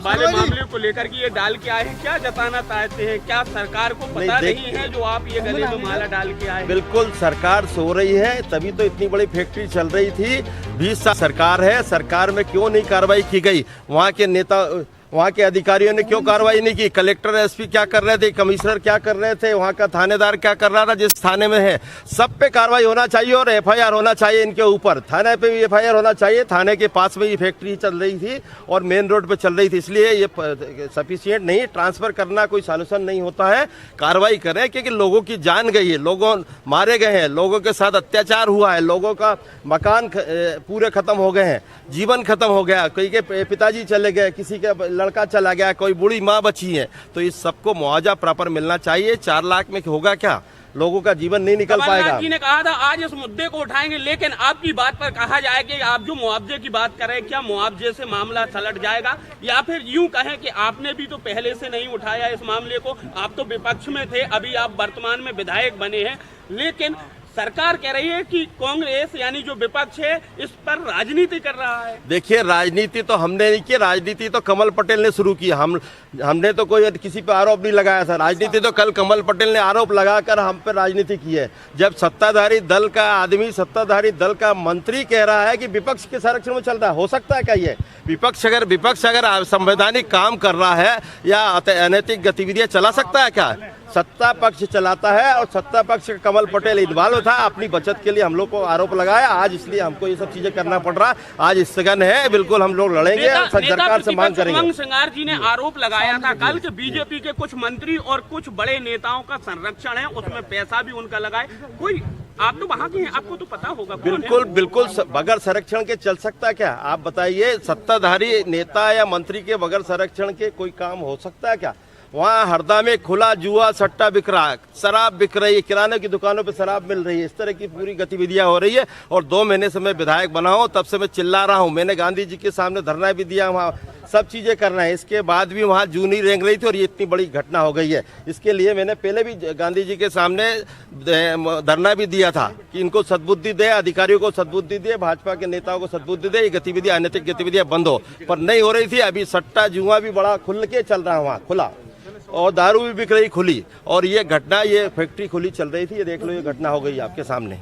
वाले मामले को लेकर के ये डाल के आए हैं, क्या जताना चाहते हैं? क्या सरकार को पता नहीं है जो आप ये गले में माला डाल के आए? बिल्कुल सरकार सो रही है, तभी तो इतनी बड़ी फैक्ट्री चल रही थी। 20 साल सरकार है, सरकार में क्यों नहीं कार्रवाई की गई? वहाँ के नेता, वहाँ के अधिकारियों ने क्यों कार्रवाई नहीं की? कलेक्टर एसपी क्या कर रहे थे? कमिश्नर क्या कर रहे थे? वहाँ का थानेदार क्या कर रहा था? जिस थाने में है सब पे कार्रवाई होना चाहिए और एफआईआर होना चाहिए इनके ऊपर। थाने पे भी एफआईआर होना चाहिए। थाने के पास में ये फैक्ट्री चल रही थी और मेन रोड पे चल रही थी, इसलिए ये सफिशिएंट नहीं, ट्रांसफर करना कोई सॉल्यूशन नहीं होता है। कार्रवाई करें, क्योंकि लोगों की जान गई है, लोगों मारे गए हैं, लोगों के साथ अत्याचार हुआ है, लोगों का मकान पूरे खत्म हो गए हैं, जीवन खत्म हो गया, कई के पिताजी चले गए, किसी के लड़का चला गया, कोई बूढ़ी माँ बची है। तो इस सबको मुआवजा प्रॉपर मिलना चाहिए। 4 लाख में होगा क्या? लोगों का जीवन नहीं निकल पाएगा। जी ने कहा था आज इस मुद्दे को उठाएंगे, लेकिन आपकी बात पर कहा जाए कि आप जो मुआवजे की बात कर रहे हैं, क्या मुआवजे से मामला सलट जाएगा? या फिर यूं कहें कि आपने भी तो पहले से नहीं उठाया इस मामले को, आप तो विपक्ष में थे, अभी आप वर्तमान में विधायक बने हैं, लेकिन सरकार कह रही है कि कांग्रेस यानी जो विपक्ष है इस पर राजनीति कर रहा है। देखिए, राजनीति तो हमने नहीं की, राजनीति तो कमल पटेल ने शुरू की। हमने तो कोई किसी पे आरोप नहीं लगाया था। राजनीति तो कल कमल पटेल ने आरोप लगाकर हम पे राजनीति की है। जब सत्ताधारी दल का आदमी, सत्ताधारी दल का मंत्री कह रहा है कि विपक्ष के संरक्षण में चल रहा है, हो सकता है क्या ये? विपक्ष अगर संवैधानिक काम कर रहा है या अनैतिक गतिविधियां चला सकता है क्या? सत्ता पक्ष चलाता है और सत्ता पक्ष कमल पटेल इन्वॉल्व था। अपनी बचत के लिए हम लोग को आरोप लगाया आज, इसलिए हमको ये सब चीजें करना पड़ रहा। आज स्थगन है, बिल्कुल हम लोग लड़ेंगे और सरकार से मांग करेंगे। उमंग सिंगार जी ने आरोप लगाया था कल के बीजेपी के कुछ मंत्री और कुछ बड़े नेताओं का संरक्षण है, उसमें पैसा भी उनका लगाए। कोई, आप तो वहाँ के हैं, आपको तो पता होगा। बिल्कुल बगैर संरक्षण के चल सकता क्या? आप बताइए, सत्ताधारी नेता या मंत्री के बगैर संरक्षण के कोई काम हो सकता है क्या? वहाँ हरदा में खुला जुआ सट्टा बिक रहा है, शराब बिक रही है, किराने की दुकानों पे शराब मिल रही है, इस तरह की पूरी गतिविधियां हो रही है। और 2 महीने से मैं विधायक बना हूँ, तब से मैं चिल्ला रहा हूँ। मैंने गांधी जी के सामने धरना भी दिया, वहाँ सब चीजें कर रहे हैं। इसके बाद भी वहाँ जू नहीं रेंग रही थी और ये इतनी बड़ी घटना हो गई है। इसके लिए मैंने पहले भी गांधी जी के सामने धरना भी दिया था कि इनको सद्बुद्धि दे, अधिकारियों को सद्बुद्धि दे, भाजपा के नेताओं को सद्बुद्धि दे, ये गतिविधियां, अनैतिक गतिविधियां बंद हो, पर नहीं हो रही थी। अभी सट्टा जुआ भी बड़ा खुल के चल रहा है वहाँ, खुला, और दारू भी बिक रही खुली। और ये घटना, ये फैक्ट्री खुली चल रही थी, ये देख लो, ये घटना हो गई आपके सामने।